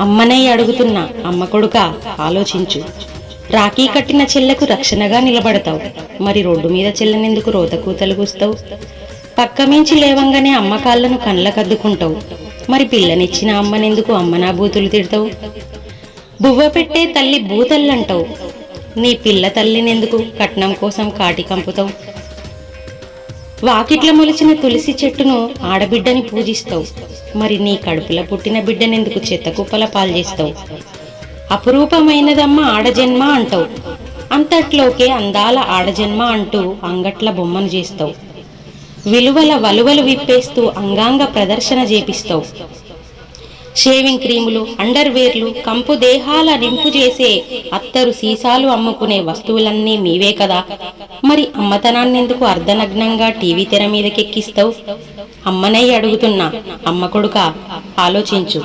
అమ్మనై అడుగుతున్నా అమ్మ కొడుకా ఆలోచించు. రాఖీ కట్టిన చెల్లెకు రక్షణగా నిలబడతావు, మరి రోడ్డు మీద చెల్లెనెందుకు రోతకూతలు కూస్తావు? పక్కమించి లేవంగానే అమ్మ కాళ్ళను కళ్ళకద్దుకుంటావు, మరి పిల్లనిచ్చిన అమ్మనెందుకు అమ్మనా బూతులు తిడతావు? బువ్వ పెట్టే తల్లి బూతల్లంటావు, నీ పిల్ల తల్లినెందుకు కట్నం కోసం కాటి కంపుతావు? వాకిట్ల మొలిచిన తులసి చెట్టును ఆడబిడ్డని పూజిస్తావు, మరి నీ కడుపుల పుట్టిన బిడ్డనెందుకు చెత్త కుప్పల పాల్చేస్తావు? అపురూపమైనదమ్మ ఆడజన్మ అంటావు, అంతట్లోకే అందాల ఆడజన్మ అంటూ అంగట్ల బొమ్మను చేస్తావు. విలువల వలువలు విప్పేస్తూ అంగాంగ ప్రదర్శన చేపిస్తావు. షేవింగ్ క్రీములు, అండర్వేర్లు, కంపు దేహాల నింపు చేసే అత్తరు సీసాలు అమ్ముకునే వస్తువులన్నీ మీవే కదా, మరి అమ్మతనాన్నెందుకు అర్ధనగ్నంగా టీవీ తెర మీదకెక్కిస్తావు? అమ్మనై అడుగుతున్నా అమ్మ కొడుకా ఆలోచించు.